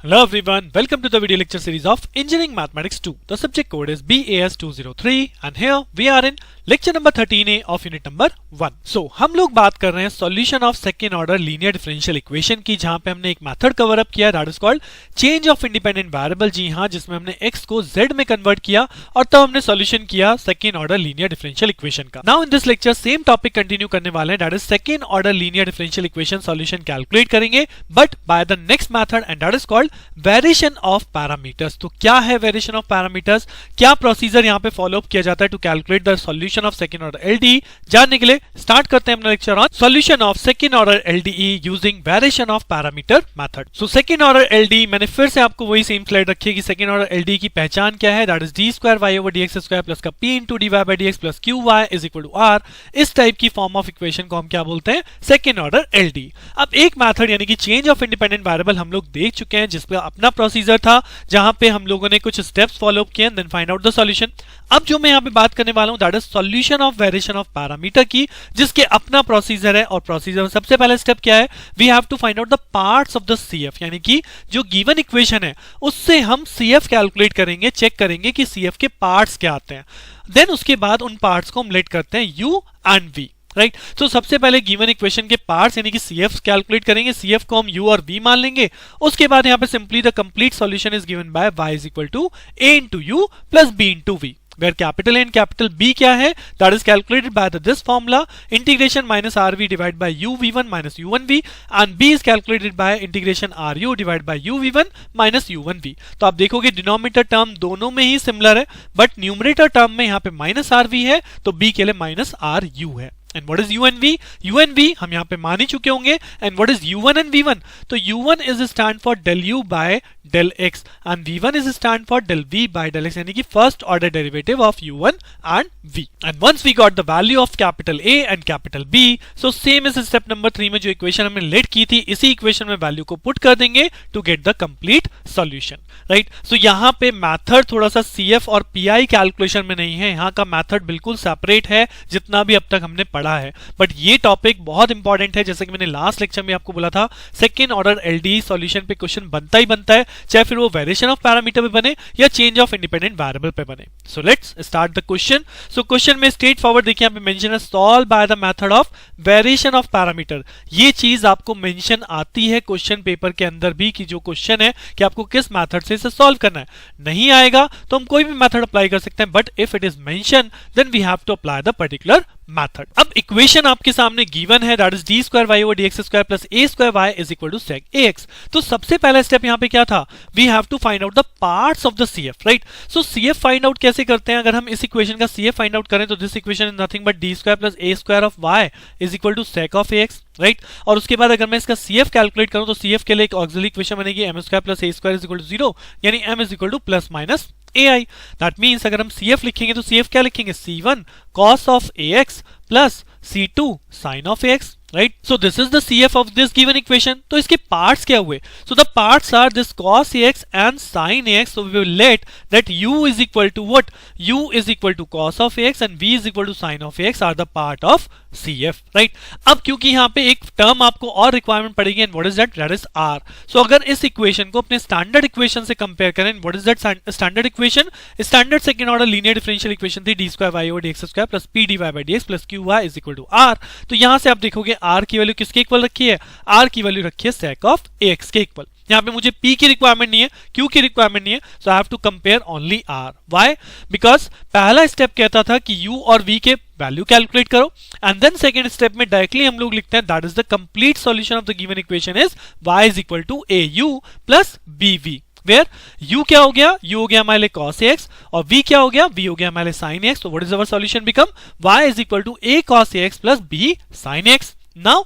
Hello everyone, welcome to the video lecture series of Engineering Mathematics 2. The subject code is BAS203 and here we are in lecture number 13A of unit number 1. So हम लोग बात कर रहे हैं solution of second order linear differential equation की, जहां पे हमने एक मेथड कवर अप किया that is called change of independent variable, जी हाँ, जिसमें हमने x को z में कन्वर्ट किया और तब हमने सॉल्यूशन किया second order linear differential equation का. Now in this lecture same topic continue करने वाले हैं, that is second order linear differential equation solution calculate करेंगे but by the next method and that is called variation of parameters. तो क्या है variation of parameters, क्या procedure यहाँ पे फॉलो अप किया जाता है to calculate the solution of second order LDE, जानने के लिए स्टार्ट करते हैं अपना lecture on solution of second order LDE using variation of parameter method. So second order LDE मैंने फिर से आपको वही सेम स्लाइड रखी है कि सेकेंड ऑर्डर एलडीई की पहचान क्या है, that is D square Y over D x square plus का p into d y by d x plus q y is equal to R. इस टाइप की फॉर्म ऑफ इक्वेशन को हम क्या बोलते हैं, सेकेंड ऑर्डर एलडीई. अब एक मेथड यानी कि चेंज ऑफ इंडिपेंडेंट वेरिएबल हम लोग देख चुके हैं, जिसका अपना प्रोसीजर था जहां पे हम लोगों ने कुछ स्टेप्स फॉलो अप किए, then find out the solution. अब जो मैं यहाँ पे बात करने वाला हूं that is solution of variation of parameter की, जिसके अपना प्रोसीजर है. और प्रोसीजर में सबसे पहला स्टेप क्या है, we have to find out the parts of the CF, यानी कि जो गिवन इक्वेशन है उससे हम सीएफ कैलकुलेट करेंगे, चेक करेंगे कि सीएफ के पार्ट्स क्या आते हैं. देन उसके बाद उन पार्ट्स को हम लेट करते हैं u एंड v, राइट. तो सबसे पहले गिवन इक्वेशन के पार्ट्स यानी कि CF कैलकुलेट करेंगे, CF को हम u और v मान लेंगे. उसके बाद यहाँ पे simply the complete solution is given by y is equal to a into u plus b into v, where capital A and capital B क्या है, that is calculated by this formula integration minus RV divided by UV1 minus U1V and B is calculated by integration RU divided by UV1 minus U1V. तो आप देखोगे denominator term दोनों में ही similar है, but numerator term में यहाँ पे minus RV है तो B के लिए माइनस RU है. And what is U and V? U and V हम यहाँ पे मान ही चुके होंगे. And what is U1 and V1? तो U1 is stand for del U by del X and V1 is stand for del V by del X, यानी कि first order derivative of U1 and V. And once we got the value of capital A and capital B, so same is step number 3 में जो equation हमने late की थी, इसी equation में value को पुट कर देंगे to get the complete solution, right? So यहाँ पे मैथड थोड़ा सा CF और PI कैलकुलेशन में नहीं है, यहाँ का मैथड बिल्कुल सेपरेट है जितना भी अब तक हमने पढ़ा है. बट ये टॉपिक बहुत इंपॉर्टेंट है, जैसे कि मैंने लास्ट लेक्चर में आपको बोला था, सेकेंड ऑर्डर एलडीई सॉल्यूशन पे क्वेश्चन बनता ही बनता है, चाहे फिर वो वेरिएशन ऑफ पैरामीटर पे बने या चेंज ऑफ इंडिपेंडेंट वेरिएबल पे बने. So let's start the question. So question में स्ट्रेट फॉरवर्ड देखिए, यहाँ पे मेंशन है solve by the method of variation of parameter. ये चीज आपको मेंशन आती है क्वेश्चन पेपर के अंदर भी कि जो क्वेश्चन है कि आपको किस मेथड से इसे सॉल्व करना है. नहीं आएगा तो हम कोई भी मेथड अप्लाई कर सकते हैं, but if it is mention then we have to apply the particular method. अब इक्वेशन आपके सामने गिवन है, that is D square Y over D x square plus A square Y is equal to sec A X. तो सबसे पहला step यहाँ पे क्या था, we have to find out the parts of the CF, right. So CF find out कैसे करते हैं, अगर हम इस इक्वेशन का सीएफ फाइंड आउट करें तो this equation is nothing but D square plus A square of Y is equal to sec of A X, right. और उसके बाद अगर मैं इसका सीएफ कैलकुलेट करूं तो सीएफ के लिए एक ऑक्सिलरी इक्वेशन बनेगी M square plus A square is equal to 0, यानी M is equal to plus minus AI. That means अगर हम CF लिखेंगे तो CF क्या लिखेंगे, C1 cos of AX plus C2 sin of AX, right? So this is the CF of this given equation. तो इसके parts क्या हुए, so the parts are this cos AX and sin AX. So we will let that U is equal to what, U is equal to cos of AX and V is equal to sin of AX are the part of CF, right? अब क्योंकि यहाँ पे एक term आपको और requirement पड़ेगी, and what is that, that is R. So अगर इस इक्वेशन को अपने स्टैंडर्ड इक्वेशन से कंपेयर करें, what is that standard equation, standard second order linear differential equation थी d square Y over D x square plus p d y by d x plus q y is equal to R. तो यहाँ से आप देखोगे R की value किसके equal रखी है, R की वैल्यू रखी है सेक ऑफ AX के इक्वल. यहाँ पे मुझे P की रिक्वायरमेंट नहीं है, Q की रिक्वायरमेंट नहीं है, so I have to compare only R. Why, because पहला स्टेप कहता था कि U और V के वैल्यू कैलकुलेट करो, एंड देन सेकंड स्टेप में डायरेक्टली हम लोग लिखते हैं that is the complete solution of the given equation is y is equal to AU plus BV, where U क्या हो गया, U हो गया हमारे लिए cos AX और V क्या हो गया, V हो गया हमारे लिए sin AX. तो what is our solution become y is equal to A cos AX plus B sin AX. Now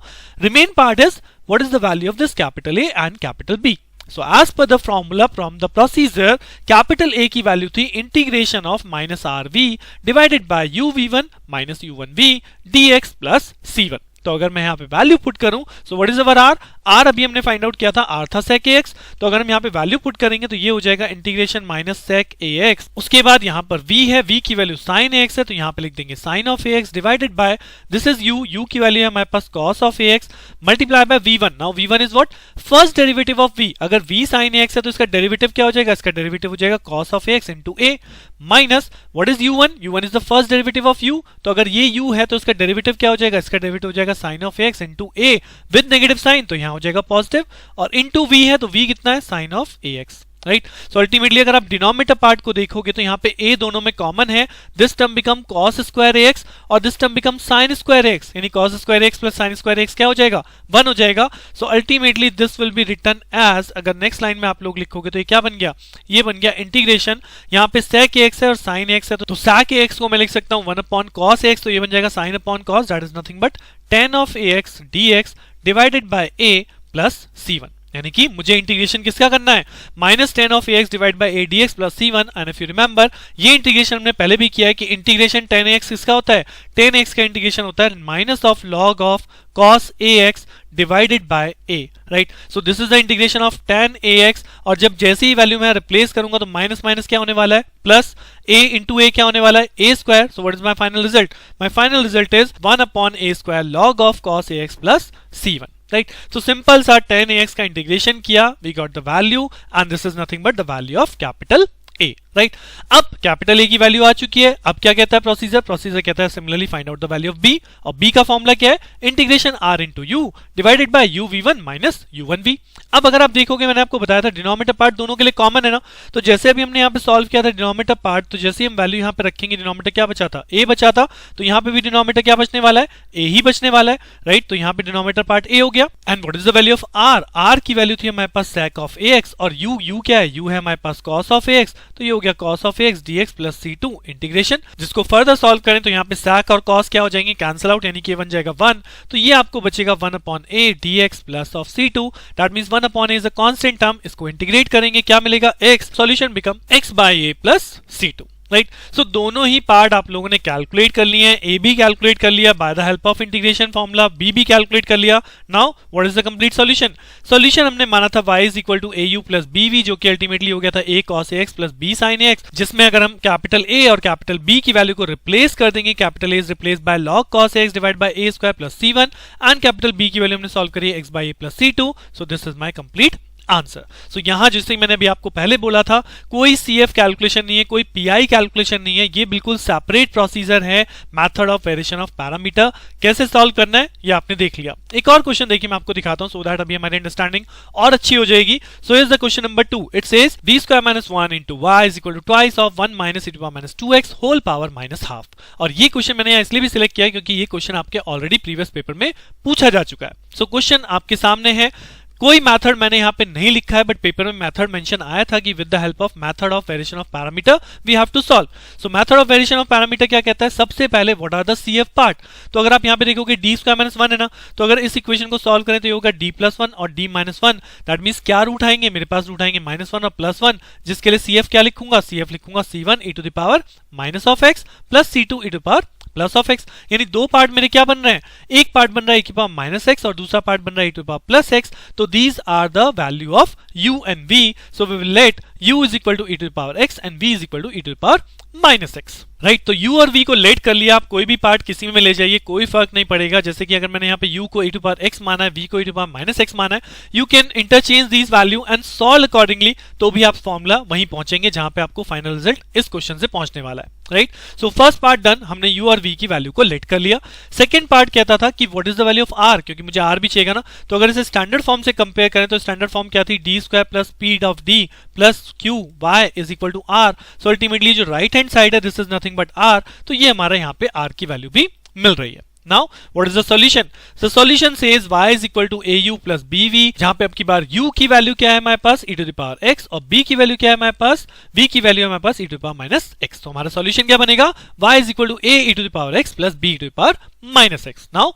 remain part is what is the value of this capital A and capital B. So as per the formula from the procedure, capital A की value थी integration of minus RV divided by UV1 minus U1V dx plus C1. तो अगर मैं यहाँ पे value put करूं, so what is our R? r अभी हमने फाइंड आउट किया था, r था sec ax, तो अगर हम यहाँ पे वैल्यू पुट करेंगे तो ये हो जाएगा इंटीग्रेशन माइनस sec ax। उसके बाद यहाँ पर v है, v की वैल्यू sin ax है, तो यहाँ पे लिख देंगे sin of ax divided by this is u की वैल्यू है हमारे पास cos of ax multiply by v1। Now v1 is what, first derivative of v। अगर v sin ax है तो इसका डेरिवेटिव क्या हो जाएगा, इसका डेरिवेटिव हो जाएगा cos of ax into a minus what is u1 is the first derivative of u, तो अगर ये u है तो इसका डेरिवेटिव क्या हो जाएगा, इसका डेरिवेटिव हो जाएगा sin of ax into a with negative sign, तो यहाँ हो जाएगा पॉजिटिव, और इनटू v है तो v कितना है, sin of ax, right. So ultimately अगर आप डिनोमिनेटर पार्ट को देखोगे तो यहाँ पे a दोनों में कॉमन है, this term become cos square ax और this term become sin square ax, यानी cos square ax plus sin square ax क्या हो जाएगा, 1 हो जाएगा। So ultimately this will be written as, अगर नेक्स्ट लाइन में आप लोग लिखोगे तो ये क्या बन गया, ये बन गया इंटीग्रेशन, यहाँ पे sec ax है और sin ax है, तो sec ax को मैं लिख सकता हूँ 1 अपॉन cos ax, तो ये बन जाएगा sin upon cos, that is nothing but tan of ax dx divided by a plus c1, यानी कि मुझे इंटीग्रेशन किसका करना है, minus tan of ax divide by a dx plus c1। And if you remember ये integration हमने पहले भी किया है कि इंटीग्रेशन tan ax किसका होता है, tan x का इंटीग्रेशन होता है minus of log of cos ax divided by a, right. So this is the integration of tan ax, और जब जैसे ही वैल्यू मैं रिप्लेस करूंगा तो माइनस माइनस क्या होने वाला है, प्लस a इंटू a क्या होने वाला है, a square. So what is my final result, my final result is 1 upon a square log of cos ax plus c1, right. So simple सा tan ax का इंटीग्रेशन किया, we got the value and this is nothing but the value of capital A, right. अब capital A की value आ चुकी है, अब क्या कहता है प्रोसीजर, प्रोसीजर कहता है similarly find out the value of B, और B का फॉर्मूला क्या है, integration R into U divided by uv1 minus u1v। अब अगर आप देखोगे मैंने आपको बताया था डिनोमिनेटर पार्ट दोनों के लिए कॉमन है ना, तो जैसे अभी हमने यहाँ पे सॉल्व किया था डिनोमिनेटर पार्ट, तो जैसे हम वैल्यू यहाँ पे रखेंगे डिनोमिनेटर क्या बचा था, A बचा था, तो यहाँ पे भी डिनोमिनेटर क्या बचने वाला है, A ही बचने वाला है, राइट। तो यहाँ पे डिनोमिनेटर पार्ट A हो गया। And what is the value of R, R की वैल्यू थी हमारे पास sec of ax, और U क्या है, U है हमारे पास cos of ax, तो ये हो गया cos of ax dx plus c2 integration, जिसको फर्दर सॉल्व करें तो यहाँ पे sec और cos क्या हो जाएंगे, कैंसिल आउट, यानी कि बन जाएगा 1, तो ये आपको बचेगा 1 upon a dx plus of c2, that means 1 upon a is a constant term, इसको इंटीग्रेट करेंगे क्या मिलेगा, x, solution become x bye a plus c2, right. So दोनों ही पार्ट आप लोगों ने कैलकुलेट कर लिए हैं, ए भी कैलकुलेट कर लिया by the help of integration formula, b भी कैलकुलेट कर लिया। Now what is the complete solution, solution हमने माना था y is equal to au plus bv, जो कि अल्टीमेटली हो गया था a cos ax plus b sin ax, जिसमें अगर हम कैपिटल A और कैपिटल B की वैल्यू को रिप्लेस कर देंगे, capital A is replace by log cos ax divide by a square plus c1, and capital B की वैल्यू हमने सॉल्व करी है x bye a plus c2, so this is my complete answer. So यहां जैसे मैंने अभी आपको पहले बोला था, कोई CF कैलकुलेशन नहीं है, कोई PI कैलकुलेशन नहीं है, ये बिल्कुल सेपरेट प्रोसीजर है, method of variation of parameter. कैसे सॉल्व करना है ये आपने देख लिया। एक और क्वेश्चन देखिए मैं आपको दिखाता हूं, सो दैट अभी हमारी अंडरस्टैंडिंग और अच्छी हो जाएगी। So is the question number 2, it says b square minus 1 into y is equal to twice of 1 minus e to power minus 2x whole power minus half. और ये क्वेश्चन मैंने यहाँ इसलिए भी सिलेक्ट किया है क्योंकि ये क्वेश्चन आपके ऑलरेडी प्रीवियस पेपर में पूछा जा चुका है। सो क्वेश्चन आपके सामने है, कोई मेथड मैंने यहाँ पे नहीं लिखा है, बट पेपर में मेथड मेंशन आया था कि with the help of method of variation of parameter we have to solve. So method of variation of parameter क्या कहता है, सबसे पहले what are the CF part. तो अगर आप यहाँ पे देखोगे d स्क्वायर माइनस 1 है ना, तो अगर इस इक्वेशन को सॉल्व करें तो ये होगा d प्लस 1 और d माइनस 1, दैट मीन्स क्या रूट आएंगे, मेरे पास रूट आएंगे माइनस 1 और प्लस 1, जिसके लिए CF क्या लिखूंगा, CF लिखूंगा c1 e to the power minus of x plus c2 e to power plus of x। यानी दो पार्ट मेरे क्या बन रहे हैं, एक पार्ट बन रहा है e की पावर माइनस x और दूसरा पार्ट बन रहा है e to power plus x। तो these are the value of u and v, so we will let u is equal to e to the power x and v is equal to e to the power minus x, right. तो u और v को late कर लिया, आप कोई भी part किसी में ले जाइए, कोई फर्क नहीं पड़ेगा। जैसे कि अगर मैंने यहाँ पे u को e टू पावर x माना है, v को e to power minus x माना है, you can interchange these value and solve accordingly, तो भी आप फॉर्मूला वहीं पहुंचेंगे जहां पे आपको फाइनल रिजल्ट इस क्वेश्चन से पहुंचने वाला है, right. So first part done, हमने u और v की वैल्यू को लेट कर लिया। सेकंड पार्ट कहता था कि what is the value of r, क्योंकि मुझे r भी चाहिए ना, तो अगर इसे स्टैंडर्ड फॉर्म से कंपेयर करें तो स्टैंडर्ड फॉर्म क्या थी, d square plus p of d plus q y is equal to r। So ultimately जो राइट हैंड साइड है this is nothing but r, तो ये हमारा यहाँ पे r की वैल्यू भी मिल रही है। Now, what is the solution? The solution says y is equal to au plus bv, जहां पे अब की बार u की वैल्यू क्या है हमारे पास e to the power x और b की वैल्यू क्या है हमारे पास, v की वैल्यू है हमारे पास e to the power minus x। तो हमारा सॉल्यूशन क्या बनेगा, y is equal to a e to the power x plus b e to the power minus x। Now,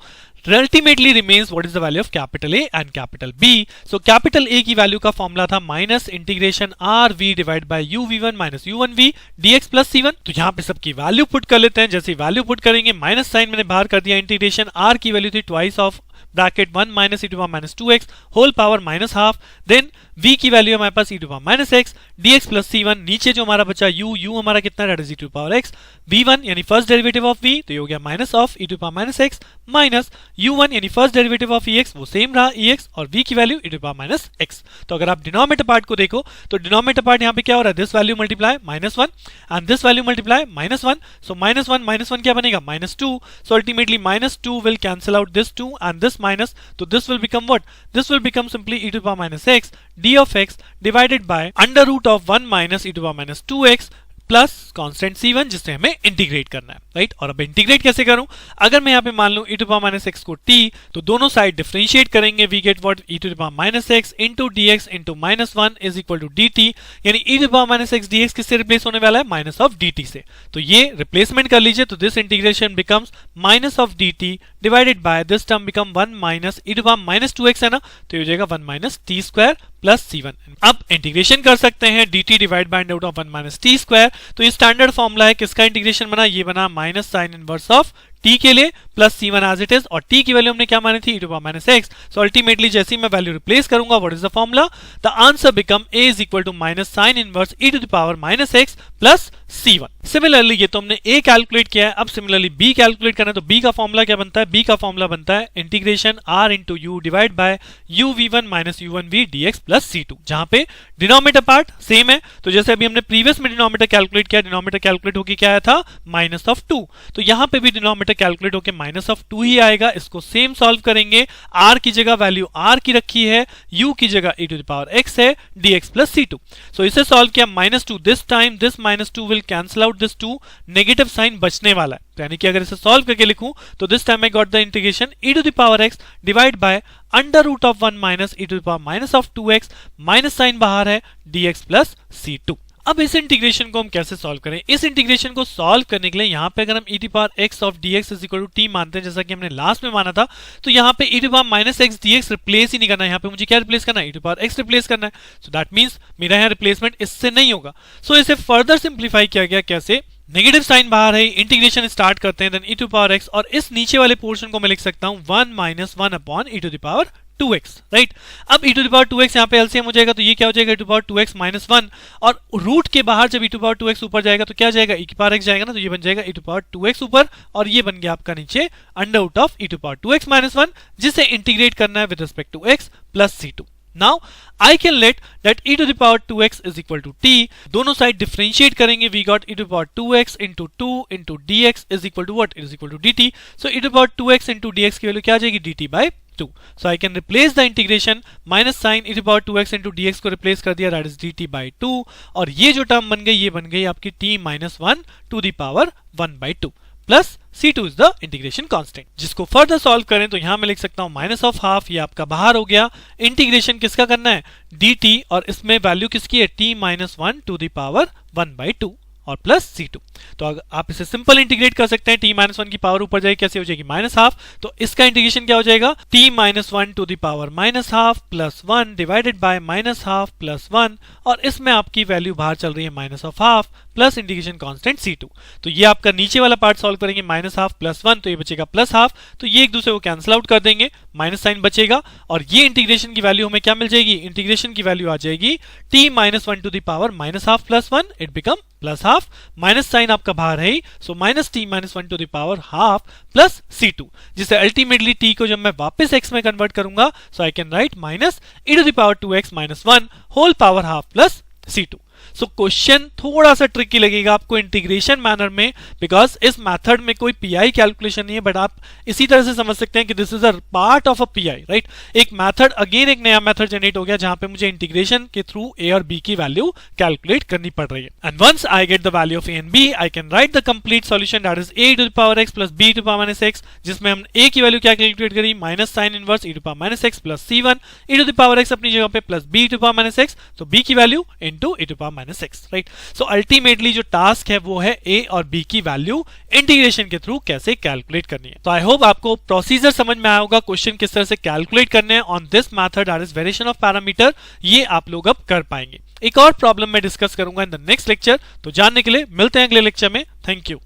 ultimately remains what is the value of capital A and capital B. So capital A की value का formula था minus integration r v divide by u v one minus u one v d x plus c one. तो यहाँ पे सबकी value put कर लेते हैं। जैसे वैल्यू पुट करेंगे माइनस साइन मैंने बाहर कर दिया, इंटीग्रेशन आर की वैल्यू थी twice of bracket 1 minus e to power minus 2x whole power minus half, then v की वैल्यू हमारे पास e to power minus x dx plus c1, नीचे जो हमारा बचा u हमारा कितना that is e to power x, v1 यानी फर्स्ट डेरिवेटिव ऑफ v तो ये हो गया minus of e to power minus x minus u1 यानी फर्स्ट डेरिवेटिव ऑफ ex वो सेम रहा ex और v की value e to power minus x। तो अगर आप डिनोमिनेटर पार्ट को देखो तो डिनोमिनेटर पार्ट यहाँ पे क्या हो रहा है, this value multiply minus 1 and this value multiply minus 1, so minus 1 क्या बनेगा minus 2, so ultimately minus 2 will cancel out this 2 and this minus, तो this will become what, this will become simply e to power minus x d of x divided by under root of 1 minus e to power minus 2x plus constant c1 जिससे हमें integrate करना है, right. और अब integrate कैसे करूं, अगर मैं यहाँ पे मान लूं e to power minus x को t, तो दोनों साइड डिफरेंशिएट करेंगे, we get what e to power minus x into dx into minus 1 is equal to dt, यानी e to power minus x dx किससे रिप्लेस होने वाला है, minus of dt से। तो ये रिप्लेसमेंट कर लीजिए, तो this integration becomes minus of dt divided by this term become 1 minus e to power minus 2x है ना, तो ये हो जाएगा 1 minus t square plus c1। अब इंटीग्रेशन कर सकते हैं dt divide by under root of 1 minus t square, तो ये स्टैंडर्ड फॉर्मूला है, किसका इंटीग्रेशन बना, ये बना minus sign inverse of t के लिए plus c1 as it is, और t की वैल्यू हमने क्या मानी थी e to power minus x, so ultimately जैसे ही मैं वैल्यू रिप्लेस करूंगा what is the formula, the answer become a is equal to minus sign inverse e to the power minus x plus c1। Similarly ये तो हमने a calculate किया है, अब सिमिलरली b कैलकुलेट करना है, तो b का फॉर्मूला क्या बनता है, b का फॉर्मूला बनता है integration r into u divide by u v1 minus u1v dx plus c2, जहां पे डिनोमिनेटर पार्ट सेम है, तो जैसे अभी हमने प्रीवियस में डिनोमिनेटर कैलकुलेट किया, डिनोमिनेटर कैलकुलेट होकर क्या आया था माइनस ऑफ 2, तो यहां पे भी डिनोमिनेटर कैलकुलेट होकर माइनस ऑफ 2 ही आएगा। इसको सेम सॉल्व करेंगे, r की जगह वैल्यू r की रखी है, u की जगह e to the power x है dx प्लस c2, सो इसे सॉल्व किया minus 2, this time this minus 2 will cancel out this 2, negative sign बचने वाला है, यानी कि अगर इसे सॉल्व करके लिखूं तो this time I got the integration e to the power x divide by under root of 1 minus e to the power minus of 2x, minus sign बाहर है dx प्लस c2। अब इस इंटीग्रेशन को हम कैसे सॉल्व करें, इस integration को सॉल्व करने के लिए यहाँ पे अगर हम e to power x of dx is equal to t मानते हैं, जैसा कि हमने लास्ट में माना था, तो यहाँ पे e to power minus x dx replace ही नहीं करना है, यहाँ पे मुझे क्या रिप्लेस करना है, e to power x replace करना है, सो दैट मींस मेरा यहाँ रिप्लेसमेंट इससे नहीं होगा। सो इसे फर्दर सिंप्लीफाई किया गया, कैसे, नेगेटिव साइन बाहर है, इंटीग्रेशन स्टार्ट करते हैं, then e to power x, और इस नीचे वाले पोर्शन को मैं लिख सकता हूं 1 minus 1 upon e to the power 2x, right. अब e to the power 2x यहाँ पे एलसीएम हो जाएगा, तो ये क्या हो जाएगा e to power 2x minus 1, और रूट के बाहर जब e टू पावर 2x ऊपर जाएगा तो क्या जाएगा e की पावर x जाएगा ना, तो ये बन जाएगा e टू पावर 2x ऊपर, और ये बन गया आपका नीचे under root of e to power 2x minus 1, जिसे इंटीग्रेट करना है with respect to x plus c2। Now I can let that e to the power 2x is equal to t, दोनों साइड डिफरेंशिएट करेंगे, we got e to the power 2x into 2 into dx is equal to what, it is equal to dt, so e to the power 2x into dx की वैल्यू क्या आ जाएगी dt by 2, so I can replace the integration, minus sign e to the power 2x into dx को replace कर दिया, that is dt by 2, और ये जो टर्म बन गई ये बन गई आपकी t minus 1 to the power 1 by 2 plus c2 is the integration constant, जिसको फर्दर सॉल्व करें तो यहां मैं लिख सकता हूं माइनस ऑफ हाफ, ये आपका बाहर हो गया, इंटीग्रेशन किसका करना है dt, और इसमें वैल्यू किसकी है t minus 1 to the power 1 by 2 और प्लस c2, तो अगर आप इसे सिंपल इंटीग्रेट कर सकते हैं, t माइनस 1 की पावर ऊपर जाएगी, कैसे हो जाएगी माइनस हाफ, तो इसका इंटीग्रेशन क्या हो जाएगा t minus 1 to the power minus half plus 1 divided by minus half plus 1, और इसमें आपकी वैल्यू बाहर चल रही है minus of half plus integration constant c2, तो ये आपका नीचे वाला पार्ट सॉल्व करेंगे माइनस हाफ प्लस 1, तो ये बचेगा प्लस हाफ, तो ये एक दूसरे को कैंसिल आउट कर देंगे, माइनस साइन बचेगा, और ये इंटीग्रेशन की वैल्यू हमें क्या मिल जाएगी, इंटीग्रेशन की वैल्यू आ जाएगी t minus 1 to the power minus half plus 1, it become plus half, minus sign आपका बाहर है, so minus t minus 1 to the power half plus c2, जिसे अल्टीमेटली t को जब मैं वापस x में कन्वर्ट करूंगा, so I can write minus e to the power 2x minus 1 whole power half plus c2। So question थोड़ा सा tricky लगेगा आपको इंटीग्रेशन मैनर में, बिकॉज इस मेथड में कोई पीआई कैलकुलेशन नहीं है, बट आप इसी तरह से समझ सकते हैं कि this is a part of a pi, right. एक मेथड, अगेन एक नया मेथड जनरेट हो गया जहां पे मुझे इंटीग्रेशन के थ्रू a और b की वैल्यू कैलकुलेट करनी पड़ रही है, and once I get the value of a and b I can write the complete solution, that is a to the power x प्लस b to the power minus x, जिसमें हम a की वैल्यू क्या कैलकुलेट करी, minus sign inverse e to the power minus x plus c1 e to the power x अपनी जगह पे plus b to the power minus x, तो b की value into e to the power minus x, right. So ultimately जो task है वो है a और b की वैल्यू इंटीग्रेशन के थ्रू कैसे कैलकुलेट करनी है। तो आई होप आपको प्रोसीजर समझ में आया होगा, क्वेश्चन किस तरह से कैलकुलेट करने हैं on this method, that is variation of parameter, ये आप लोग अब कर पाएंगे। एक और प्रॉब्लम मैं डिस्कस करूंगा इन द नेक्स्ट लेक्चर, तो जानने के लिए मिलते हैं अगले लेक्चर में। Thank you.